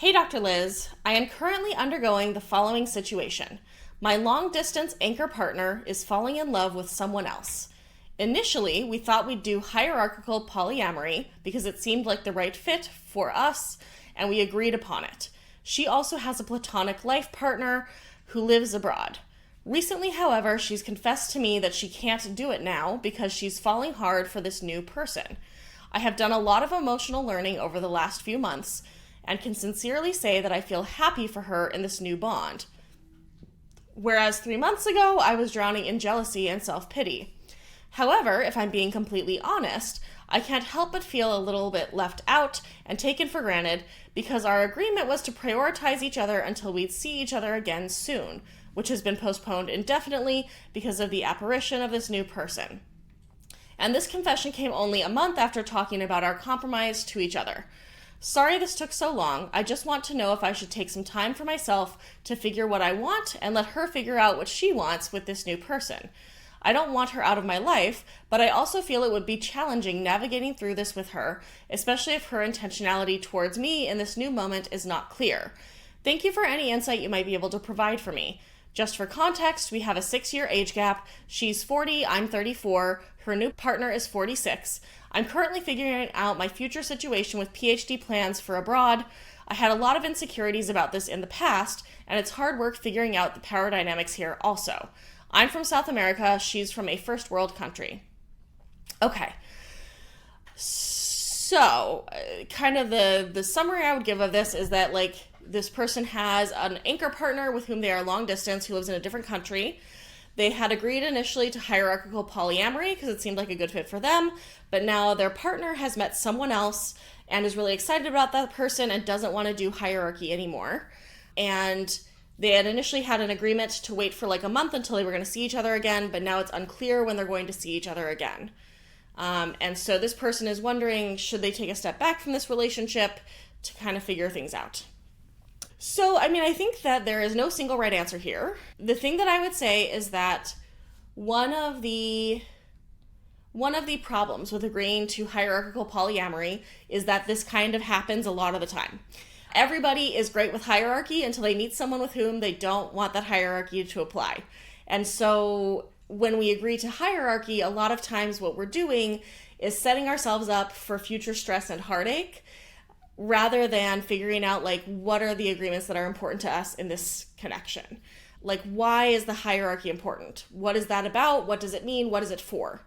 Hey, Dr. Liz. I am currently undergoing the following situation. My long-distance anchor partner is falling in love with someone else. Initially, we thought we'd do hierarchical polyamory because it seemed like the right fit for us, and we agreed upon it. She also has a platonic life partner who lives abroad. Recently, however, she's confessed to me that she can't do it now because she's falling hard for this new person. I have done a lot of emotional learning over the last few months and can sincerely say that I feel happy for her in this new bond. Whereas 3 months ago, I was drowning in jealousy and self-pity. However, if I'm being completely honest, I can't help but feel a little bit left out and taken for granted because our agreement was to prioritize each other until we'd see each other again soon, which has been postponed indefinitely because of the apparition of this new person. And this confession came only a month after talking about our compromise to each other. Sorry this took so long. I just want to know if I should take some time for myself to figure what I want and let her figure out what she wants with this new person. I don't want her out of my life, but I also feel it would be challenging navigating through this with her, especially if her intentionality towards me in this new moment is not clear. Thank you for any insight you might be able to provide for me. Just for context, we have a 6-year age gap. She's 40, I'm 34. Her new partner is 46. I'm currently figuring out my future situation with PhD plans for abroad. I had a lot of insecurities about this in the past, and it's hard work figuring out the power dynamics here also. I'm from South America. She's from a first world country. Okay. So, kind of the summary I would give of this is that, this person has an anchor partner with whom they are long distance who lives in a different country. They had agreed initially to hierarchical polyamory because it seemed like a good fit for them, but now their partner has met someone else and is really excited about that person and doesn't want to do hierarchy anymore. And they had initially had an agreement to wait for a month until they were going to see each other again, but now it's unclear when they're going to see each other again. And so this person is wondering, should they take a step back from this relationship to kind of figure things out? So, I think that there is no single right answer here. The thing that I would say is that one of the problems with agreeing to hierarchical polyamory is that this kind of happens a lot of the time. Everybody is great with hierarchy until they meet someone with whom they don't want that hierarchy to apply. And so when we agree to hierarchy, a lot of times what we're doing is setting ourselves up for future stress and heartache, rather than figuring out what are the agreements that are important to us in this connection. Why is the hierarchy important? What is that about? What does it mean? What is it for?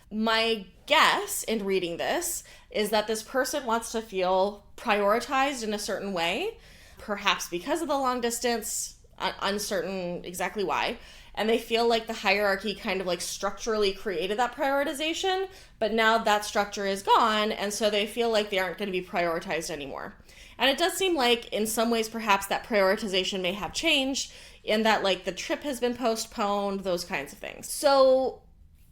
My guess in reading this is that this person wants to feel prioritized in a certain way, perhaps because of the long distance, uncertain exactly why. And they feel like the hierarchy kind of structurally created that prioritization, but now that structure is gone, and so they feel like they aren't going to be prioritized anymore. And it does seem like in some ways perhaps that prioritization may have changed in that the trip has been postponed, those kinds of things. So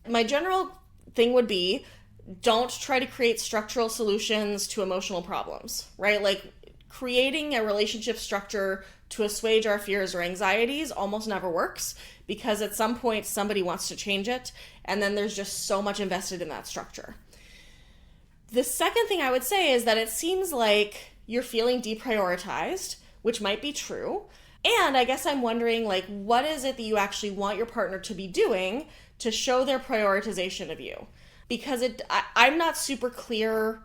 my general thing would be, don't try to create structural solutions to emotional problems, right? Creating a relationship structure to assuage our fears or anxieties almost never works, because at some point somebody wants to change it, and then there's just so much invested in that structure. The second thing I would say is that it seems like you're feeling deprioritized, which might be true, and I guess I'm wondering, what is it that you actually want your partner to be doing to show their prioritization of you? Because I'm not super clear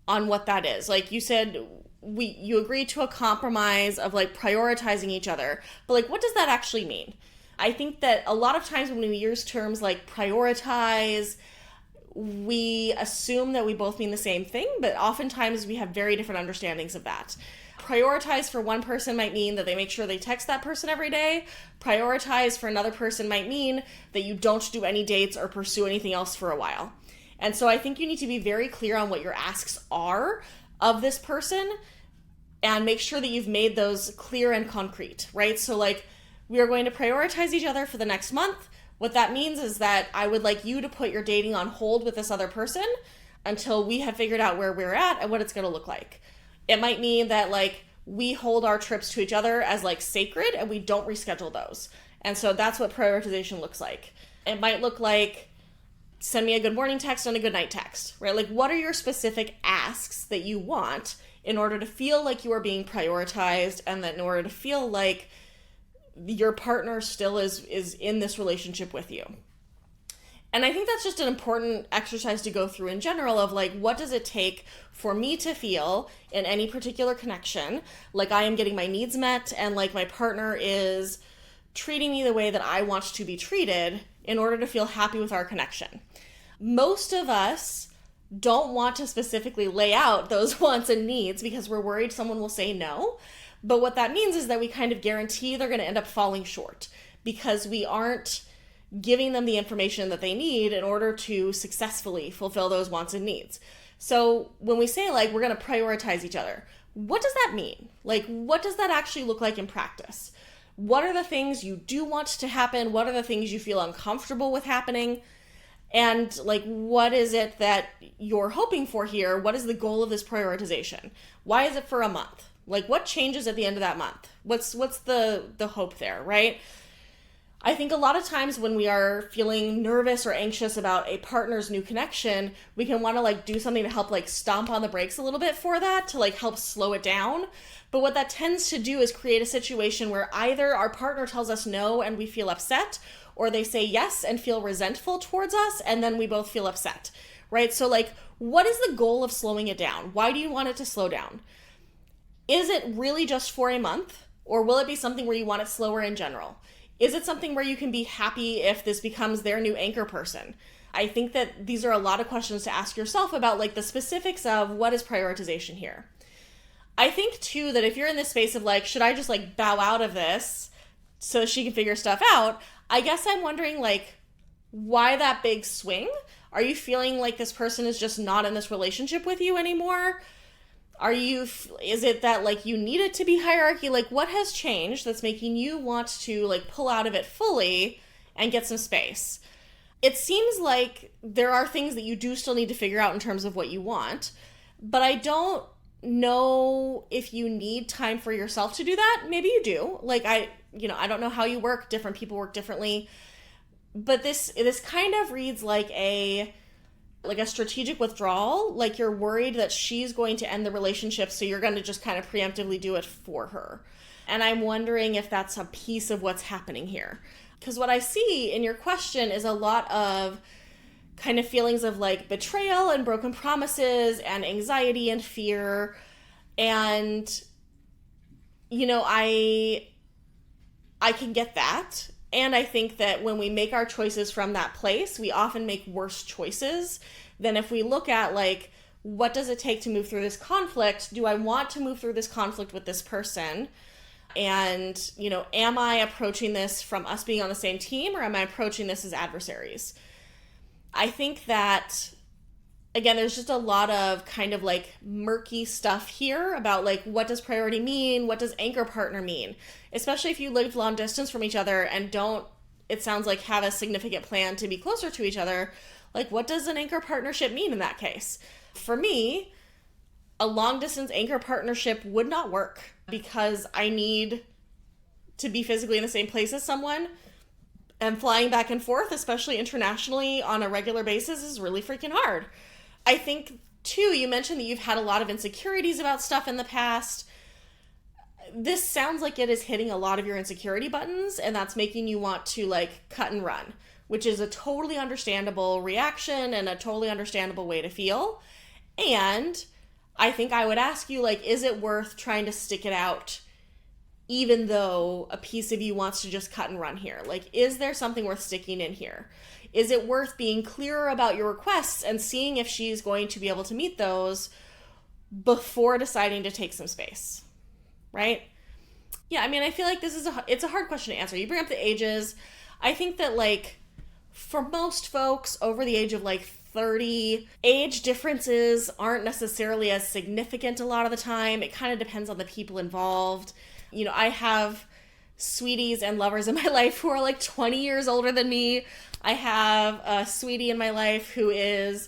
on what that is. You said, you agreed to a compromise of prioritizing each other, but what does that actually mean? I think that a lot of times when we use terms like prioritize, we assume that we both mean the same thing, but oftentimes we have very different understandings of that. Prioritize for one person might mean that they make sure they text that person every day. Prioritize for another person might mean that you don't do any dates or pursue anything else for a while. And so I think you need to be very clear on what your asks are of this person and make sure that you've made those clear and concrete, right? So we are going to prioritize each other for the next month. What that means is that I would like you to put your dating on hold with this other person until we have figured out where we're at and what it's going to look like. It might mean that we hold our trips to each other as sacred and we don't reschedule those. And so that's what prioritization looks like. It might look like send me a good morning text and a good night text, right? What are your specific asks that you want in order to feel like you are being prioritized, and that in order to feel like your partner still is in this relationship with you. And I think that's just an important exercise to go through in general of like, what does it take for me to feel in any particular connection like I am getting my needs met and like my partner is treating me the way that I want to be treated in order to feel happy with our connection. Most of us don't want to specifically lay out those wants and needs because we're worried someone will say no. But what that means is that we kind of guarantee they're going to end up falling short because we aren't giving them the information that they need in order to successfully fulfill those wants and needs. So when we say like, we're going to prioritize each other, what does that mean? Like, what does that actually look like in practice? What are the things you do want to happen? What are the things you feel uncomfortable with happening? And like, what is it that you're hoping for here? What is the goal of this prioritization? Why is it for a month? Like, what changes at the end of that month? What's the hope there, right? I think a lot of times when we are feeling nervous or anxious about a partner's new connection, we can want to like do something to help like stomp on the brakes a little bit for that, to like help slow it down. But what that tends to do is create a situation where either our partner tells us no and we feel upset, or they say yes and feel resentful towards us, and then we both feel upset, right? So like, what is the goal of slowing it down? Why do you want it to slow down? Is it really just for a month? Or will it be something where you want it slower in general? Is it something where you can be happy if this becomes their new anchor person? I think that these are a lot of questions to ask yourself about like the specifics of what is prioritization here. I think too that if you're in this space of like, should I just like bow out of this so she can figure stuff out? I guess I'm wondering like, why that big swing? Are you feeling like this person is just not in this relationship with you anymore? Is it that like you need it to be hierarchy? Like what has changed that's making you want to like pull out of it fully and get some space? It seems like there are things that you do still need to figure out in terms of what you want, but I don't know if you need time for yourself to do that. Maybe you do. Like I don't know how you work. Different people work differently, but this kind of reads like a strategic withdrawal, like you're worried that she's going to end the relationship, so you're going to just kind of preemptively do it for her. And I'm wondering if that's a piece of what's happening here. Because what I see in your question is a lot of kind of feelings of like betrayal and broken promises and anxiety and fear. And, I can get that. And I think that when we make our choices from that place, we often make worse choices than if we look at like, what does it take to move through this conflict? Do I want to move through this conflict with this person? And, am I approaching this from us being on the same team, or am I approaching this as adversaries? I think that, again, there's just a lot of kind of like murky stuff here about like, what does priority mean? What does anchor partner mean? Especially if you live long distance from each other and don't, it sounds like, have a significant plan to be closer to each other. Like, what does an anchor partnership mean in that case? For me, a long distance anchor partnership would not work because I need to be physically in the same place as someone, and flying back and forth, especially internationally on a regular basis, is really freaking hard. I think, too, you mentioned that you've had a lot of insecurities about stuff in the past. This sounds like it is hitting a lot of your insecurity buttons, and that's making you want to, like, cut and run, which is a totally understandable reaction and a totally understandable way to feel. And I think I would ask you, like, is it worth trying to stick it out even though a piece of you wants to just cut and run here? Like, is there something worth sticking in here? Is it worth being clearer about your requests and seeing if she's going to be able to meet those before deciding to take some space, right? Yeah, I mean, I feel like it's a hard question to answer. You bring up the ages. I think that, like, for most folks over the age of, like, 30, age differences aren't necessarily as significant a lot of the time. It kind of depends on the people involved. I have sweeties and lovers in my life who are like 20 years older than me. I have a sweetie in my life who is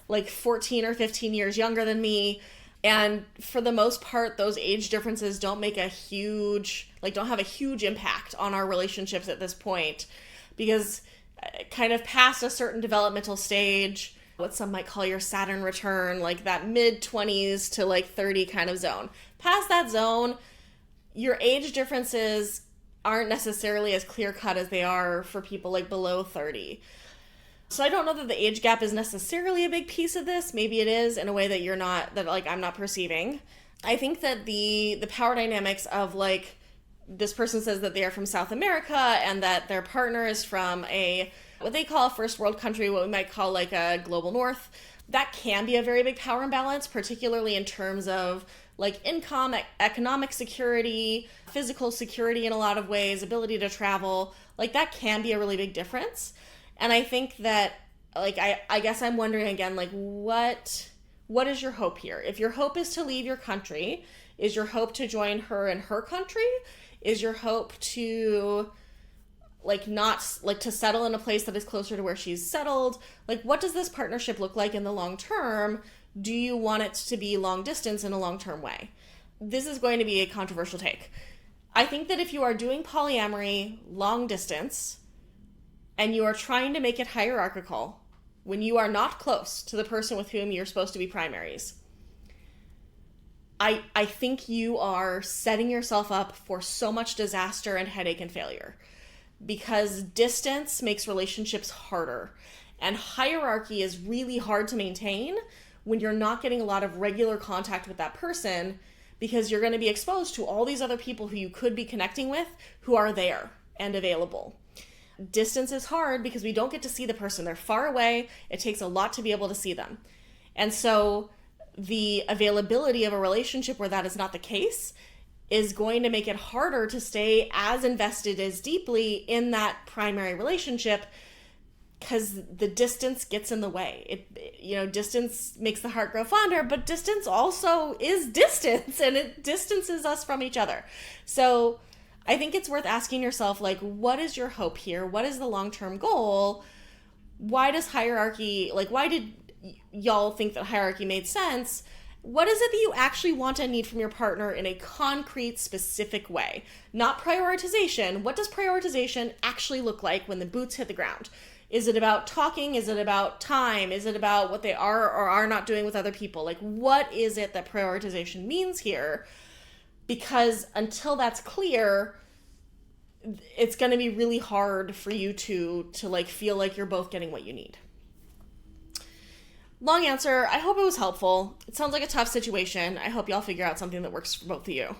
like 14 or 15 years younger than me. And for the most part, those age differences don't have a huge impact on our relationships at this point, because kind of past a certain developmental stage, what some might call your Saturn return, like that mid-20s to like 30 kind of zone. Past that zone, your age differences aren't necessarily as clear-cut as they are for people like below 30. So I don't know that the age gap is necessarily a big piece of this. Maybe it is in a way that I'm not perceiving. I think that the power dynamics of like, this person says that they are from South America and that their partner is from what they call a first world country, what we might call like a global north. That can be a very big power imbalance, particularly in terms of like income, economic security, physical security in a lot of ways, ability to travel. Like that can be a really big difference. And I think that, like, I guess I'm wondering again, like, what is your hope here? If your hope is to leave your country, is your hope to join her in her country? Is your hope to, like, not, like, to settle in a place that is closer to where she's settled? Like, what does this partnership look like in the long term? Do you want it to be long distance in a long-term way? This is going to be a controversial take. I think that if you are doing polyamory long distance, and you are trying to make it hierarchical when you are not close to the person with whom you're supposed to be primaries, I think you are setting yourself up for so much disaster and headache and failure, because distance makes relationships harder, and hierarchy is really hard to maintain when you're not getting a lot of regular contact with that person, because you're going to be exposed to all these other people who you could be connecting with who are there and available. Distance is hard because we don't get to see the person. They're far away. It takes a lot to be able to see them. And so the availability of a relationship where that is not the case is going to make it harder to stay as invested as deeply in that primary relationship, because the distance gets in the way. Distance makes the heart grow fonder, but distance also is distance, and it distances us from each other. So I think it's worth asking yourself, like, what is your hope here? What is the long-term goal? Why does hierarchy, like, why did y'all think that hierarchy made sense? What is it that you actually want and need from your partner in a concrete, specific way? Not prioritization. What does prioritization actually look like when the boots hit the ground? Is it about talking? Is it about time? Is it about what they are or are not doing with other people? Like, what is it that prioritization means here? Because until that's clear, it's going to be really hard for you to like feel like you're both getting what you need. Long answer. I hope it was helpful. It sounds like a tough situation. I hope y'all figure out something that works for both of you.